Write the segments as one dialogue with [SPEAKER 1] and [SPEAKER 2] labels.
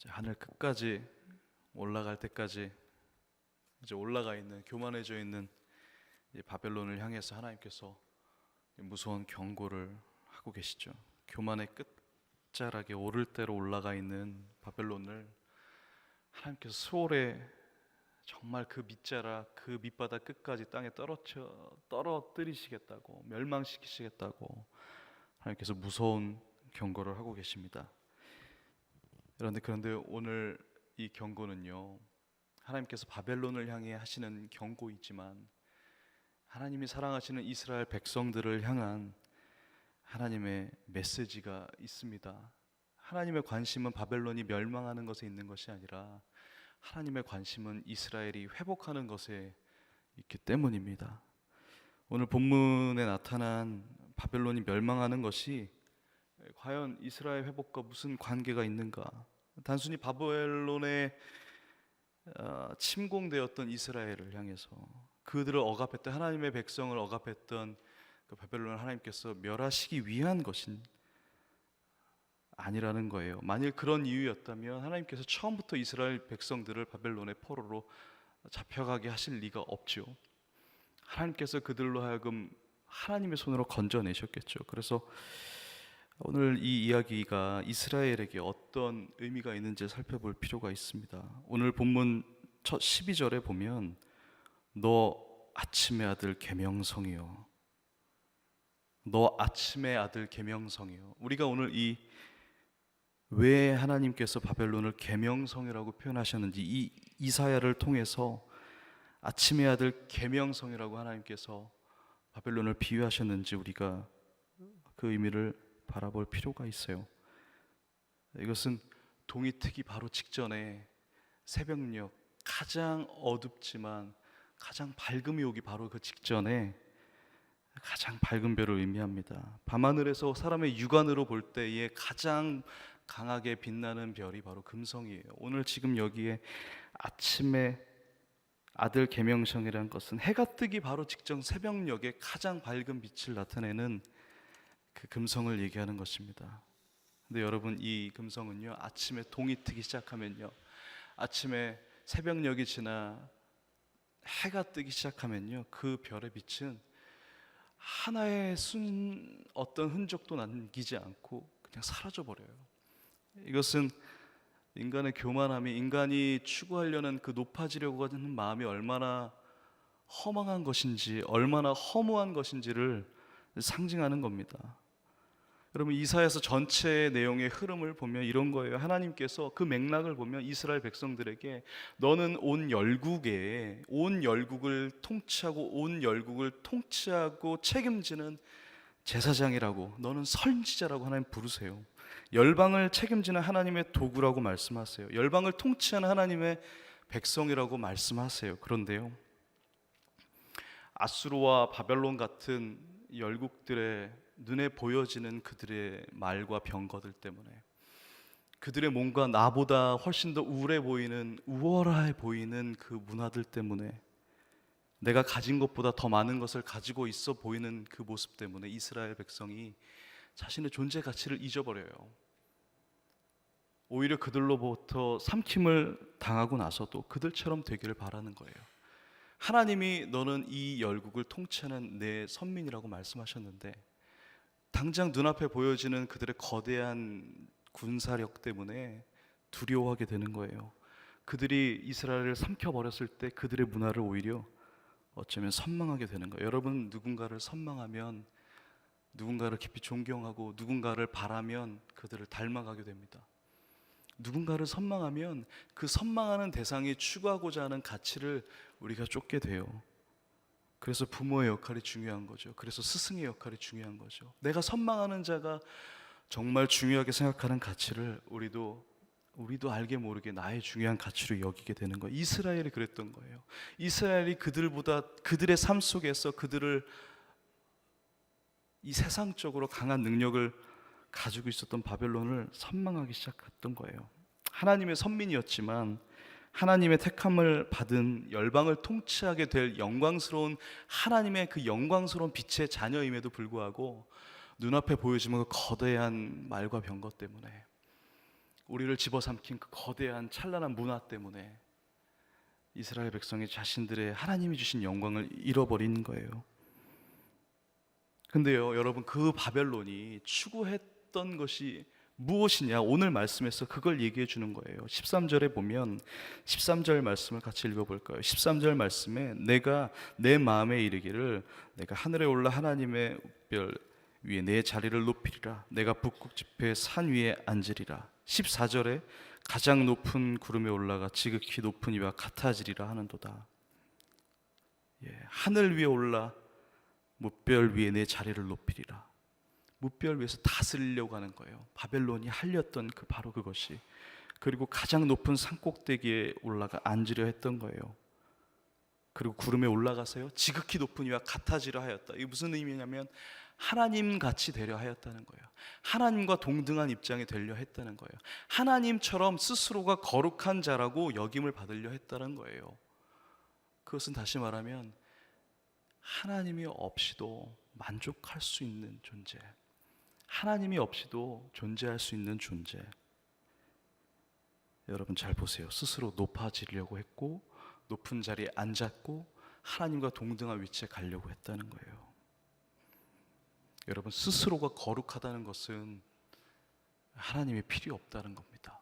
[SPEAKER 1] 하늘 끝까지 올라갈 때까지 이제 올라가 있는, 교만해져 있는 이 바벨론을 향해서 하나님께서 무서운 경고를 하고 계시죠. 교만의 끝자락에 오를 대로 올라가 있는 바벨론을 하나님께서 수월에 정말 그 밑자락, 그 밑바닥 끝까지 땅에 떨어뜨리시겠다고, 멸망시키시겠다고 하나님께서 무서운 경고를 하고 계십니다. 그런데 오늘 이 경고는요, 하나님께서 바벨론을 향해 하시는 경고이지만 하나님이 사랑하시는 이스라엘 백성들을 향한 하나님의 메시지가 있습니다. 하나님의 관심은 바벨론이 멸망하는 것에 있는 것이 아니라 하나님의 관심은 이스라엘이 회복하는 것에 있기 때문입니다. 오늘 본문에 나타난 바벨론이 멸망하는 것이 과연 이스라엘 회복과 무슨 관계가 있는가? 단순히 바벨론에 침공되었던 이스라엘을 향해서 그들을 억압했던, 하나님의 백성을 억압했던 그 바벨론을 하나님께서 멸하시기 위한 것인 아니라는 거예요. 만일 그런 이유였다면 하나님께서 처음부터 이스라엘 백성들을 바벨론의 포로로 잡혀가게 하실 리가 없죠. 하나님께서 그들로 하여금 하나님의 손으로 건져내셨겠죠. 그래서 오늘 이 이야기가 이스라엘에게 어떤 의미가 있는지 살펴볼 필요가 있습니다. 오늘 본문 첫 12절에 보면 너 아침의 아들 계명성이요, 너 아침의 아들 계명성이요. 우리가 오늘 왜 하나님께서 바벨론을 계명성이라고 표현하셨는지, 이 이사야를 통해서 아침의 아들 계명성이라고 하나님께서 바벨론을 비유하셨는지 우리가 그 의미를 바라볼 필요가 있어요. 이것은 동이 트기 바로 직전에 새벽녘, 가장 어둡지만 가장 밝음이 오기 바로 그 직전에 가장 밝은 별을 의미합니다. 밤하늘에서 사람의 육안으로 볼 때에 가장 강하게 빛나는 별이 바로 금성이에요. 오늘 지금 여기에 아침의 아들 계명성이라는 것은 해가 뜨기 바로 직전 새벽녘에 가장 밝은 빛을 나타내는 그 금성을 얘기하는 것입니다. 근데 여러분, 이 금성은요, 아침에 동이 트기 시작하면요, 아침에 새벽녘이 지나 해가 뜨기 시작하면요, 그 별의 빛은 하나의 어떤 흔적도 남기지 않고 그냥 사라져 버려요. 이것은 인간의 교만함이, 인간이 추구하려는 그 높아지려고 하는 마음이 얼마나 허망한 것인지, 얼마나 허무한 것인지를 상징하는 겁니다. 여러분, 이사야서 전체의 내용의 흐름을 보면 이런 거예요. 하나님께서 그 맥락을 보면 이스라엘 백성들에게 너는 온 열국을 통치하고 책임지는 제사장이라고, 너는 선지자라고 하나님 부르세요. 열방을 책임지는 하나님의 도구라고 말씀하세요. 열방을 통치하는 하나님의 백성이라고 말씀하세요. 그런데요, 아수르와 바벨론 같은 열국들의 눈에 보여지는 그들의 말과 병거들 때문에, 그들의 몸과 나보다 훨씬 더 우월해 보이는 그 문화들 때문에, 내가 가진 것보다 더 많은 것을 가지고 있어 보이는 그 모습 때문에 이스라엘 백성이 자신의 존재 가치를 잊어버려요. 오히려 그들로부터 삼킴을 당하고 나서도 그들처럼 되기를 바라는 거예요. 하나님이 너는 이 열국을 통치하는 내 선민이라고 말씀하셨는데, 당장 눈앞에 보여지는 그들의 거대한 군사력 때문에 두려워하게 되는 거예요. 그들이 이스라엘을 삼켜버렸을 때 그들의 문화를 오히려 어쩌면 선망하게 되는 거예요. 여러분, 누군가를 선망하면, 누군가를 깊이 존경하고 누군가를 바라면 그들을 닮아가게 됩니다. 누군가를 선망하면 그 선망하는 대상이 추구하고자 하는 가치를 우리가 쫓게 돼요. 그래서 부모의 역할이 중요한 거죠. 그래서 스승의 역할이 중요한 거죠. 내가 선망하는 자가 정말 중요하게 생각하는 가치를 우리도 알게 모르게 나의 중요한 가치로 여기게 되는 거예요. 이스라엘이 그랬던 거예요. 이스라엘이 그들의 삶 속에서 그들을 이 세상적으로 강한 능력을 가지고 있었던 바벨론을 선망하기 시작했던 거예요. 하나님의 선민이었지만 하나님의 택함을 받은 열방을 통치하게 될 영광스러운 하나님의 그 영광스러운 빛의 자녀임에도 불구하고 눈앞에 보여지는 그 거대한 말과 병거 때문에 우리를 집어삼킨 그 거대한 찬란한 문화 때문에 이스라엘 백성이 자신들의 하나님이 주신 영광을 잃어버린 거예요. 근데요, 여러분, 그 바벨론이 추구했던 것이 무엇이냐? 오늘 말씀에서 그걸 얘기해 주는 거예요. 13절에 보면 13절 말씀을 같이 읽어볼까요? 13절 말씀에 내가 내 마음에 이르기를 내가 하늘에 올라 하나님의 별 위에 내 자리를 높이리라. 내가 북극 지폐 산 위에 앉으리라. 14절에 가장 높은 구름에 올라가 지극히 높은 이와 같아지리라 하는도다. 하늘 위에 올라 뭇별 위에 내 자리를 높이리라. 뭇별 위에서 다스리려고 하는 거예요. 바벨론이 하려던 바로 그것이. 그리고 가장 높은 산꼭대기에 올라가 앉으려 했던 거예요. 그리고 구름에 올라가서요, 지극히 높은 이와 같아지려 하였다. 이게 무슨 의미냐면 하나님 같이 되려 하였다는 거예요. 하나님과 동등한 입장이 되려 했다는 거예요. 하나님처럼 스스로가 거룩한 자라고 여김을 받으려 했다는 거예요. 그것은 다시 말하면 하나님이 없이도 만족할 수 있는 존재, 하나님이 없이도 존재할 수 있는 존재. 여러분 잘 보세요. 스스로 높아지려고 했고 높은 자리에 앉았고 하나님과 동등한 위치에 가려고 했다는 거예요. 여러분, 스스로가 거룩하다는 것은 하나님의 필요 없다는 겁니다.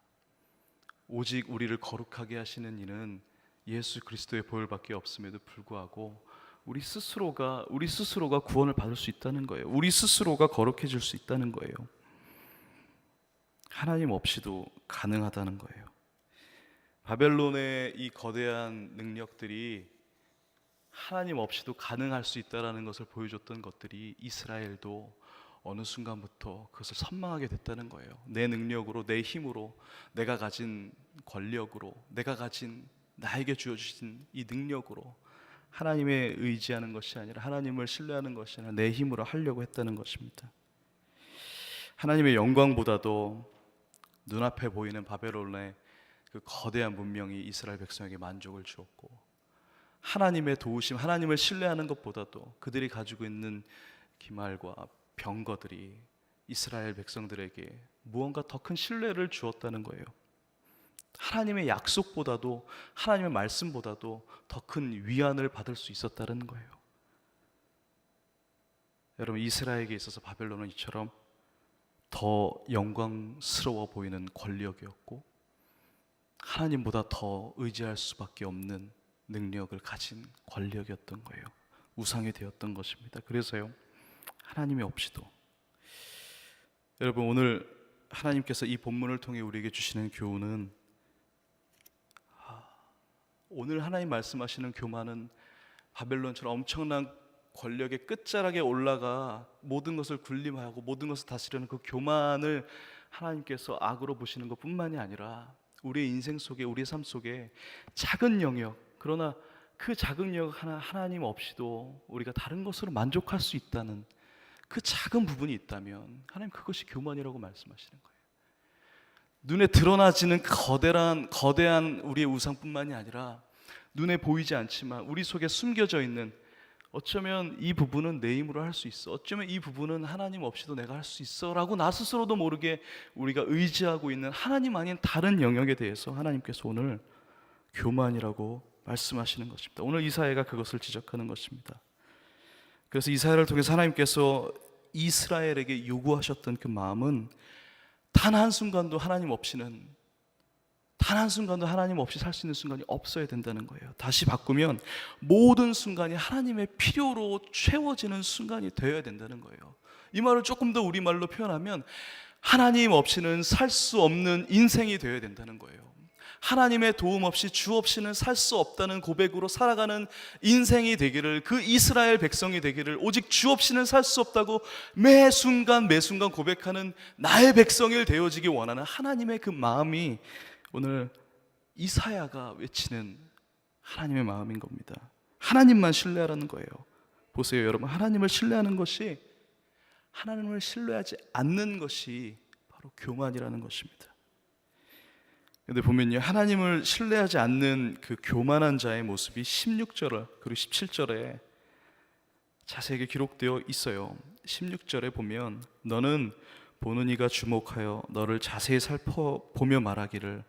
[SPEAKER 1] 오직 우리를 거룩하게 하시는 이는 예수 그리스도의 보혈밖에 없음에도 불구하고 우리 스스로가 구원을 받을 수 있다는 거예요. 우리 스스로가 거룩해질 수 있다는 거예요. 하나님 없이도 가능하다는 거예요. 바벨론의 이 거대한 능력들이 하나님 없이도 가능할 수 있다는 것을 보여줬던 것들이 이스라엘도 어느 순간부터 그것을 선망하게 됐다는 거예요. 내 능력으로, 내 힘으로, 내가 가진 권력으로, 내가 가진 나에게 주어주신 이 능력으로 하나님에 의지하는 것이 아니라, 하나님을 신뢰하는 것이 아니라 내 힘으로 하려고 했다는 것입니다. 하나님의 영광보다도 눈앞에 보이는 바벨론의 그 거대한 문명이 이스라엘 백성에게 만족을 주었고, 하나님의 도우심, 하나님을 신뢰하는 것보다도 그들이 가지고 있는 기말과 병거들이 이스라엘 백성들에게 무언가 더 큰 신뢰를 주었다는 거예요. 하나님의 약속보다도, 하나님의 말씀보다도 더 큰 위안을 받을 수 있었다는 거예요. 여러분, 이스라엘에게 있어서 바벨론은 이처럼 더 영광스러워 보이는 권력이었고 하나님보다 더 의지할 수밖에 없는 능력을 가진 권력이었던 거예요. 우상이 되었던 것입니다. 그래서요, 하나님이 없이도. 여러분, 오늘 하나님께서 이 본문을 통해 우리에게 주시는 교훈은, 오늘 하나님 말씀하시는 교만은 바벨론처럼 엄청난 권력의 끝자락에 올라가 모든 것을 군림하고 모든 것을 다스리는 그 교만을 하나님께서 악으로 보시는 것뿐만이 아니라 우리의 인생 속에, 우리의 삶 속에 작은 영역, 그러나 그 작은 영역 하나님 없이도 우리가 다른 것으로 만족할 수 있다는 그 작은 부분이 있다면 하나님 그것이 교만이라고 말씀하시는 거예요. 눈에 드러나지는 거대한 우리의 우상뿐만이 아니라 눈에 보이지 않지만 우리 속에 숨겨져 있는, 어쩌면 이 부분은 내 힘으로 할 수 있어, 어쩌면 이 부분은 하나님 없이도 내가 할 수 있어 라고 나 스스로도 모르게 우리가 의지하고 있는 하나님 아닌 다른 영역에 대해서 하나님께서 오늘 교만이라고 말씀하시는 것입니다. 오늘 이사야가 그것을 지적하는 것입니다. 그래서 이사야를 통해서 하나님께서 이스라엘에게 요구하셨던 그 마음은 단 한순간도 하나님 없이는, 단 한순간도 하나님 없이 살 수 있는 순간이 없어야 된다는 거예요. 다시 바꾸면 모든 순간이 하나님의 필요로 채워지는 순간이 되어야 된다는 거예요. 이 말을 조금 더 우리말로 표현하면 하나님 없이는 살 수 없는 인생이 되어야 된다는 거예요. 하나님의 도움 없이, 주 없이는 살 수 없다는 고백으로 살아가는 인생이 되기를, 그 이스라엘 백성이 되기를, 오직 주 없이는 살 수 없다고 매 순간 고백하는 나의 백성이 되어지기 원하는 하나님의 그 마음이 오늘 이사야가 외치는 하나님의 마음인 겁니다. 하나님만 신뢰하라는 거예요. 보세요, 여러분, 하나님을 신뢰하는 것이, 하나님을 신뢰하지 않는 것이 바로 교만이라는 것입니다. 근데 보면요, 하나님을 신뢰하지 않는 그 교만한 자의 모습이 16절 그리고 17절에 자세하게 기록되어 있어요. 16절에 보면 너는 보는 이가 주목하여 너를 자세히 살펴보며 말하기를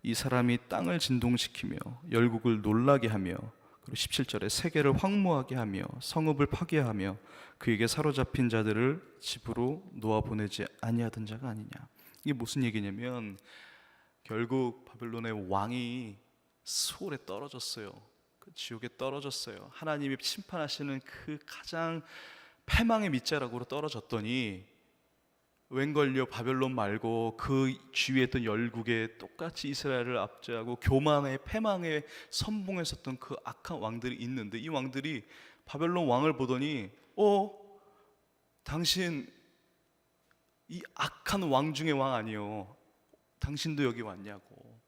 [SPEAKER 1] 이 사람이 땅을 진동시키며 열국을 놀라게 하며, 그리고 17절에 세계를 황무하게 하며 성읍을 파괴하며 그에게 사로잡힌 자들을 집으로 놓아 보내지 아니하던 자가 아니냐. 이게 무슨 얘기냐면 결국 바벨론의 왕이 수월에 떨어졌어요. 그 지옥에 떨어졌어요. 하나님이 심판하시는 그 가장 패망의 밑자락으로 떨어졌더니 웬걸요, 바벨론 말고 그 주위에 있던 열국에 똑같이 이스라엘을 압제하고 교만의 패망의 선봉에 섰던 그 악한 왕들이 있는데, 이 왕들이 바벨론 왕을 보더니 당신 이 악한 왕 중의 왕 아니요, 당신도 여기 왔냐고.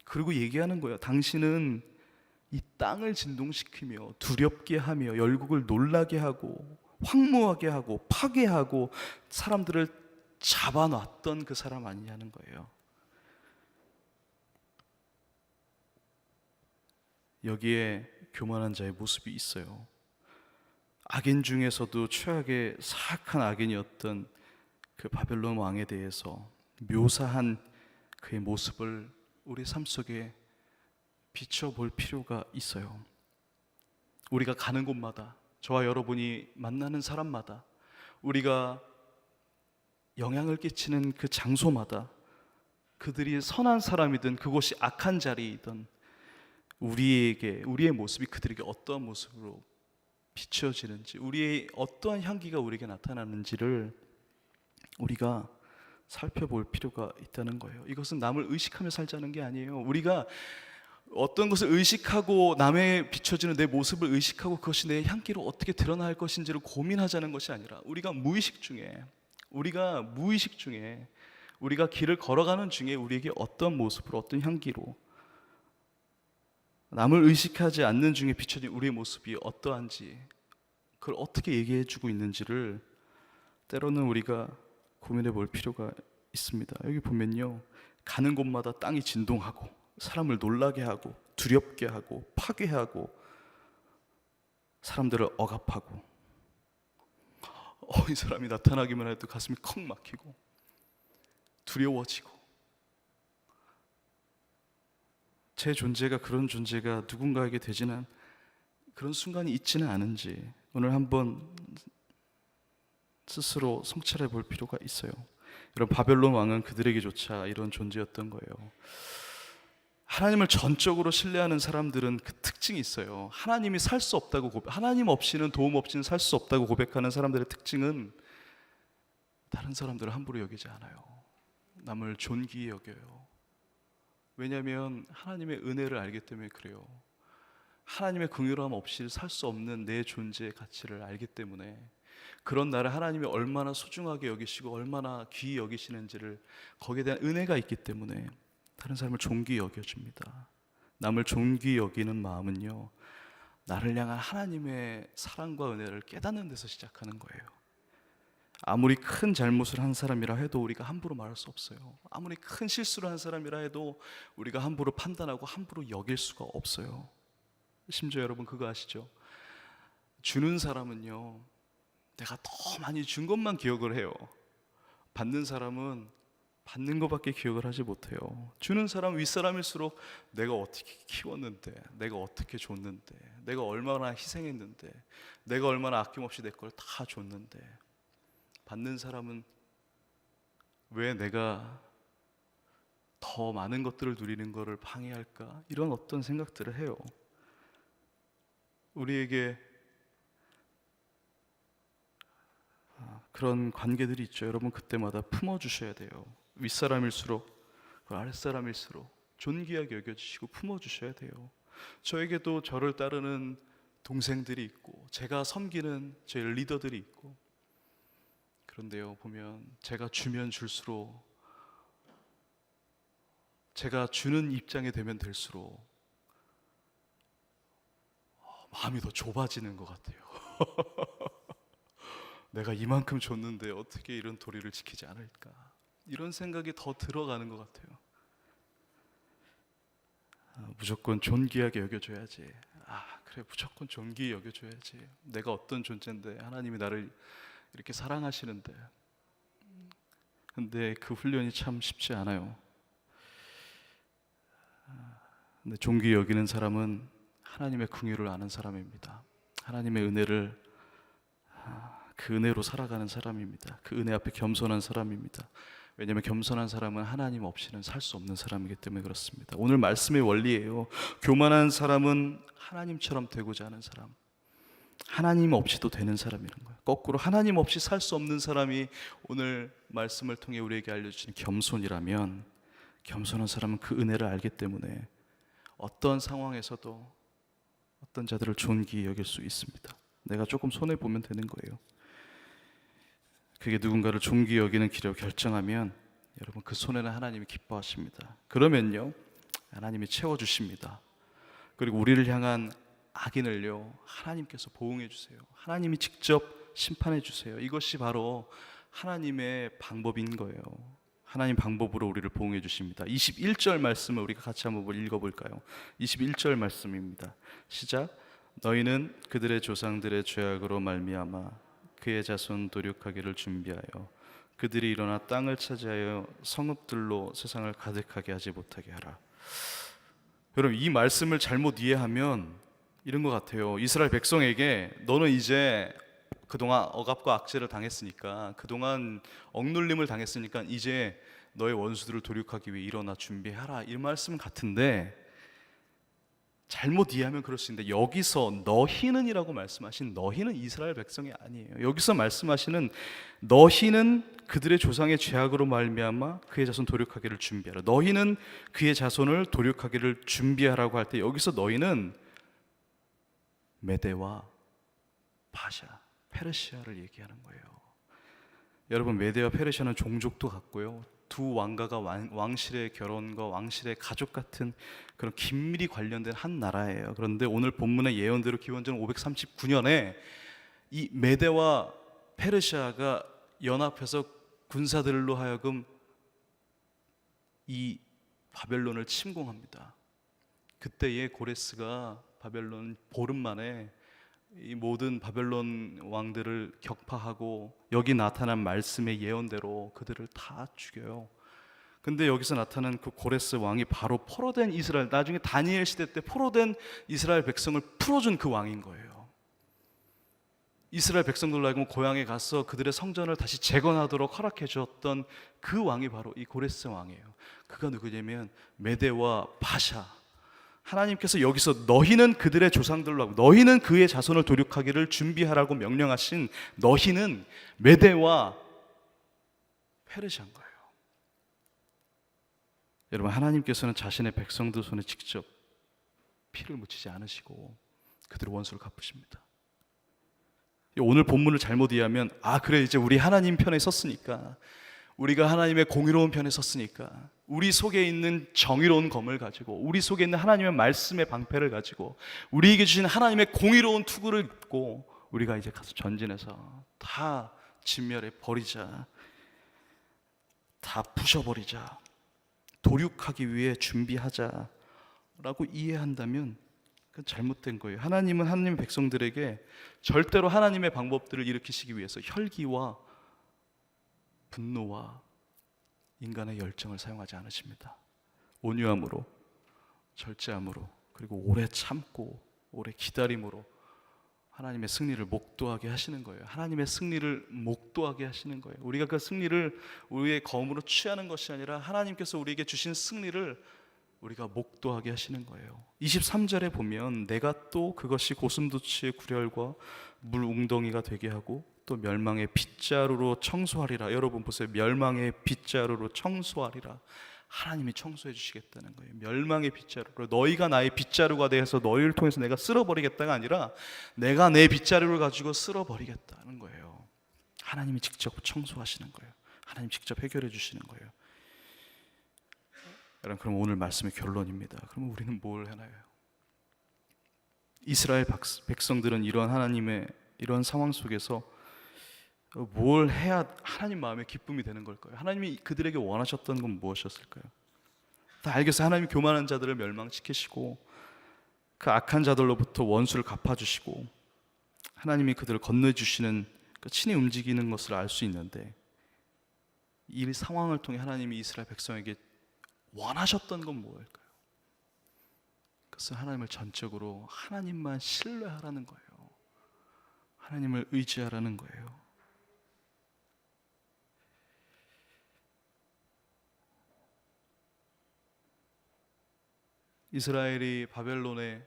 [SPEAKER 1] 그리고 얘기하는 거예요. 당신은 이 땅을 진동시키며 두렵게 하며 열국을 놀라게 하고 황무하게 하고 파괴하고 사람들을 잡아놨던 그 사람 아니냐는 거예요. 여기에 교만한 자의 모습이 있어요. 악인 중에서도 최악의 사악한 악인이었던 그 바벨론 왕에 대해서 묘사한 그의 모습을 우리 삶 속에 비춰볼 필요가 있어요. 우리가 가는 곳마다, 저와 여러분이 만나는 사람마다, 우리가 영향을 끼치는 그 장소마다 그들이 선한 사람이든 그곳이 악한 자리이든 우리의 모습이 그들에게 어떠한 모습으로 비춰지는지, 우리의 어떠한 향기가 우리에게 나타나는지를 우리가 살펴볼 필요가 있다는 거예요. 이것은 남을 의식하며 살자는 게 아니에요. 우리가 어떤 것을 의식하고 남의 비춰지는 내 모습을 의식하고 그것이 내 향기로 어떻게 드러날 것인지를 고민하자는 것이 아니라 우리가 무의식 중에 우리가 길을 걸어가는 중에 우리에게 어떤 모습으로 어떤 향기로 남을 의식하지 않는 중에 비춰진 우리의 모습이 어떠한지 그걸 어떻게 얘기해 주고 있는지를 때로는 우리가 고민해 볼 필요가 있습니다. 여기 보면요, 가는 곳마다 땅이 진동하고 사람을 놀라게 하고 두렵게 하고 파괴하고 사람들을 억압하고 이 사람이 나타나기만 해도 가슴이 컥 막히고 두려워지고, 제 존재가 그런 존재가 누군가에게 되지는 그런 순간이 있지는 않은지 오늘 한번 스스로 성찰해 볼 필요가 있어요. 이런 바벨론 왕은 그들에게조차 이런 존재였던 거예요. 하나님을 전적으로 신뢰하는 사람들은 그 특징이 있어요. 하나님이 살 수 없다고 하나님 없이는, 도움 없이는 살 수 없다고 고백하는 사람들의 특징은 다른 사람들을 함부로 여기지 않아요. 남을 존귀히 여겨요. 왜냐하면 하나님의 은혜를 알기 때문에 그래요. 하나님의 긍휼함 없이 살 수 없는 내 존재의 가치를 알기 때문에, 그런 나를 하나님이 얼마나 소중하게 여기시고 얼마나 귀히 여기시는지를, 거기에 대한 은혜가 있기 때문에 다른 사람을 존귀히 여겨줍니다. 남을 존귀히 여기는 마음은요, 나를 향한 하나님의 사랑과 은혜를 깨닫는 데서 시작하는 거예요. 아무리 큰 잘못을 한 사람이라 해도 우리가 함부로 말할 수 없어요. 아무리 큰 실수를 한 사람이라 해도 우리가 함부로 판단하고 함부로 여길 수가 없어요. 심지어 여러분 그거 아시죠? 주는 사람은요, 내가 더 많이 준 것만 기억을 해요. 받는 사람은 받는 것밖에 기억을 하지 못해요. 주는 사람, 윗사람일수록 내가 어떻게 키웠는데, 내가 어떻게 줬는데, 내가 얼마나 희생했는데, 내가 얼마나 아낌없이 내 걸 다 줬는데, 받는 사람은 왜 내가 더 많은 것들을 누리는 것을 방해할까? 이런 어떤 생각들을 해요. 우리에게 그런 관계들이 있죠. 여러분 그때마다 품어주셔야 돼요. 윗사람일수록, 아랫사람일수록 존귀하게 여겨주시고 품어주셔야 돼요. 저에게도 저를 따르는 동생들이 있고 제가 섬기는 제 리더들이 있고, 그런데요, 보면 제가 주면 줄수록, 제가 주는 입장이 되면 될수록 마음이 더 좁아지는 것 같아요. 내가 이만큼 줬는데 어떻게 이런 도리를 지키지 않을까, 이런 생각이 더 들어가는 것 같아요. 무조건 존귀하게 여겨줘야지. 그래, 무조건 존귀히 여겨줘야지. 내가 어떤 존재인데 하나님이 나를 이렇게 사랑하시는데. 근데 그 훈련이 참 쉽지 않아요. 근데 존귀 여기는 사람은 하나님의 긍휼을 아는 사람입니다. 하나님의 은혜를 그 은혜로 살아가는 사람입니다. 그 은혜 앞에 겸손한 사람입니다. 왜냐하면 겸손한 사람은 하나님 없이는 살 수 없는 사람이기 때문에 그렇습니다. 오늘 말씀의 원리예요. 교만한 사람은 하나님처럼 되고자 하는 사람, 하나님 없이도 되는 사람이라는 거예요. 거꾸로 하나님 없이 살 수 없는 사람이 오늘 말씀을 통해 우리에게 알려주시는 겸손이라면, 겸손한 사람은 그 은혜를 알기 때문에 어떤 상황에서도 어떤 자들을 존귀히 여길 수 있습니다. 내가 조금 손해보면 되는 거예요. 그게 누군가를 존귀히 여기는 길이라고 결정하면 여러분 그 손해는 하나님이 기뻐하십니다. 그러면요 하나님이 채워주십니다. 그리고 우리를 향한 악인을요 하나님께서 보응해 주세요. 하나님이 직접 심판해 주세요. 이것이 바로 하나님의 방법인 거예요. 하나님 방법으로 우리를 보응해 주십니다. 21절 말씀을 우리가 같이 한번 읽어볼까요? 21절 말씀입니다. 시작. 너희는 그들의 조상들의 죄악으로 말미암아 그의 자손 도륙하기를 준비하여 그들이 일어나 땅을 차지하여 성읍들로 세상을 가득하게 하지 못하게 하라. 여러분 이 말씀을 잘못 이해하면 이런 것 같아요. 이스라엘 백성에게 너는 이제 그동안 억압과 악재를 당했으니까, 그동안 억눌림을 당했으니까 이제 너의 원수들을 도륙하기 위해 일어나 준비하라, 이 말씀 같은데 잘못 이해하면 그럴 수 있는데, 여기서 너희는이라고 말씀하신 너희는 이스라엘 백성이 아니에요. 여기서 말씀하시는 너희는 그들의 조상의 죄악으로 말미암아 그의 자손 도륙하기를 준비하라, 너희는 그의 자손을 도륙하기를 준비하라고 할 때 여기서 너희는 메대와 바샤, 페르시아를 얘기하는 거예요. 여러분 메대와 페르시아는 종족도 같고요, 두 왕가가 왕실의 결혼과 왕실의 가족 같은 그런 긴밀히 관련된 한 나라예요. 그런데 오늘 본문의 예언대로 기원전 539년에 이 메대와 페르시아가 연합해서 군사들로 하여금 이 바벨론을 침공합니다. 그때에 고레스가 바벨론 보름 만에 이 모든 바벨론 왕들을 격파하고 여기 나타난 말씀의 예언대로 그들을 다 죽여요. 근데 여기서 나타난 그 고레스 왕이 바로 포로된 이스라엘, 나중에 다니엘 시대 때 포로된 이스라엘 백성을 풀어준 그 왕인 거예요. 이스라엘 백성들로 하여금 고향에 가서 그들의 성전을 다시 재건하도록 허락해 주었던 그 왕이 바로 이 고레스 왕이에요. 그가 누구냐면 메대와 바샤. 하나님께서 여기서 너희는 그들의 조상들로 하고 너희는 그의 자손을 도륙하기를 준비하라고 명령하신 너희는 메대와 페르시아인 거예요. 여러분 하나님께서는 자신의 백성들 손에 직접 피를 묻히지 않으시고 그들의 원수를 갚으십니다. 오늘 본문을 잘못 이해하면 그래 이제 우리 하나님 편에 섰으니까, 우리가 하나님의 공의로운 편에 섰으니까 우리 속에 있는 정의로운 검을 가지고, 우리 속에 있는 하나님의 말씀의 방패를 가지고, 우리에게 주신 하나님의 공의로운 투구를 입고 우리가 이제 가서 전진해서 다 진멸해 버리자, 다 부셔버리자, 도륙하기 위해 준비하자 라고 이해한다면 그건 잘못된 거예요. 하나님은 하나님의 백성들에게 절대로 하나님의 방법들을 일으키시기 위해서 혈기와 분노와 인간의 열정을 사용하지 않으십니다. 온유함으로, 절제함으로, 그리고 오래 참고 오래 기다림으로 하나님의 승리를 목도하게 하시는 거예요. 하나님의 승리를 목도하게 하시는 거예요. 우리가 그 승리를 우리의 검으로 취하는 것이 아니라 하나님께서 우리에게 주신 승리를 우리가 목도하게 하시는 거예요. 23절에 보면 내가 또 그것이 고슴도치의 구렬과 물 웅덩이가 되게 하고 또 멸망의 빗자루로 청소하리라. 여러분 보세요. 멸망의 빗자루로 청소하리라. 하나님이 청소해 주시겠다는 거예요. 멸망의 빗자루로, 너희가 나의 빗자루가 되어서 너희를 통해서 내가 쓸어버리겠다가 아니라 내가 내 빗자루를 가지고 쓸어버리겠다는 거예요. 하나님이 직접 청소하시는 거예요. 하나님 직접 해결해 주시는 거예요. 여러분 그럼 오늘 말씀의 결론입니다. 그럼 우리는 뭘 해나요? 이스라엘 백성들은 이런 하나님의 이런 상황 속에서 뭘 해야 하나님 마음에 기쁨이 되는 걸까요? 하나님이 그들에게 원하셨던 건 무엇이었을까요? 다 알겠어요. 하나님이 교만한 자들을 멸망시키시고 그 악한 자들로부터 원수를 갚아주시고 하나님이 그들을 건네주시는 그 친히 움직이는 것을 알 수 있는데, 이 상황을 통해 하나님이 이스라엘 백성에게 원하셨던 건 무엇일까요? 그것은 하나님을 전적으로 하나님만 신뢰하라는 거예요. 하나님을 의지하라는 거예요. 이스라엘이 바벨론의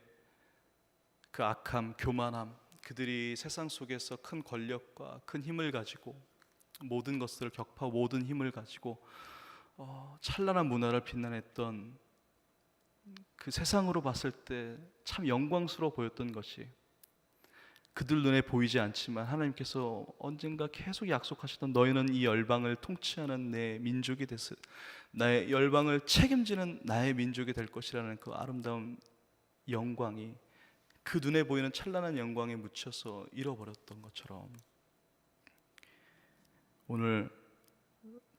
[SPEAKER 1] 그 악함, 교만함, 그들이 세상 속에서 큰 권력과 큰 힘을 가지고 모든 것들을 격파하고 모든 힘을 가지고 찬란한 문화를 빛나냈던 그 세상으로 봤을 때 참 영광스러워 보였던 것이 그들 눈에 보이지 않지만 하나님께서 언젠가 계속 약속하셨던 너희는 이 열방을 통치하는 내 민족이 됐을, 나의 열방을 책임지는 나의 민족이 될 것이라는 그 아름다운 영광이 그 눈에 보이는 찬란한 영광에 묻혀서 잃어버렸던 것처럼 오늘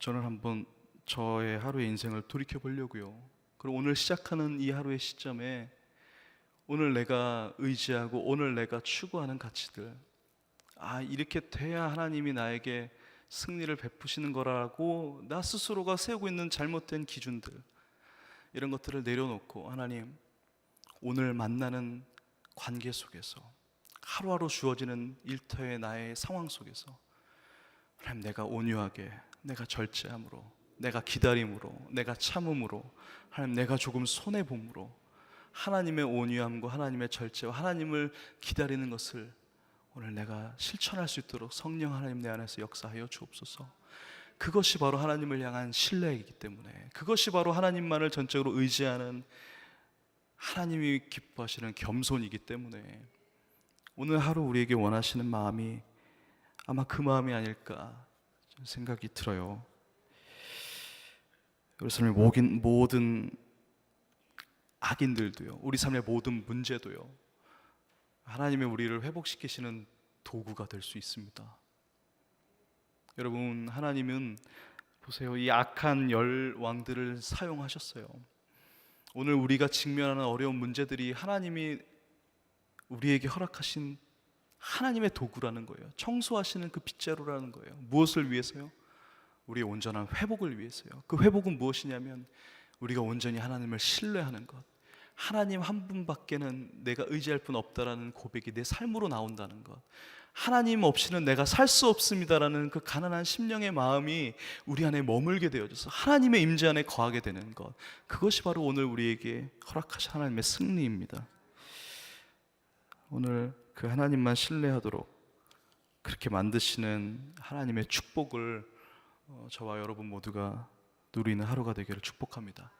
[SPEAKER 1] 저는 한번 저의 하루의 인생을 돌이켜 보려고요. 그리고 오늘 시작하는 이 하루의 시점에 오늘 내가 의지하고 오늘 내가 추구하는 가치들, 이렇게 돼야 하나님이 나에게 승리를 베푸시는 거라고 나 스스로가 세우고 있는 잘못된 기준들, 이런 것들을 내려놓고 하나님, 오늘 만나는 관계 속에서 하루하루 주어지는 일터의 나의 상황 속에서 하나님, 내가 온유하게, 내가 절제함으로, 내가 기다림으로, 내가 참음으로, 하나님 내가 조금 손해봄으로 하나님의 온유함과 하나님의 절제와 하나님을 기다리는 것을 오늘 내가 실천할 수 있도록 성령 하나님 내 안에서 역사하여 주옵소서. 그것이 바로 하나님을 향한 신뢰이기 때문에, 그것이 바로 하나님만을 전적으로 의지하는 하나님이 기뻐하시는 겸손이기 때문에 오늘 하루 우리에게 원하시는 마음이 아마 그 마음이 아닐까 생각이 들어요. 우리 삶의 모든 악인들도요, 우리 삶의 모든 문제도요, 하나님의 우리를 회복시키시는 도구가 될 수 있습니다. 여러분, 하나님은 보세요, 이 악한 열왕들을 사용하셨어요. 오늘 우리가 직면하는 어려운 문제들이 하나님이 우리에게 허락하신 하나님의 도구라는 거예요. 청소하시는 그 빗자루라는 거예요. 무엇을 위해서요? 우리의 온전한 회복을 위해서요. 그 회복은 무엇이냐면 우리가 온전히 하나님을 신뢰하는 것, 하나님 한 분밖에는 내가 의지할 분 없다라는 고백이 내 삶으로 나온다는 것, 하나님 없이는 내가 살 수 없습니다라는 그 가난한 심령의 마음이 우리 안에 머물게 되어져서 하나님의 임재 안에 거하게 되는 것, 그것이 바로 오늘 우리에게 허락하신 하나님의 승리입니다. 오늘 그 하나님만 신뢰하도록 그렇게 만드시는 하나님의 축복을 저와 여러분 모두가 누리는 하루가 되기를 축복합니다.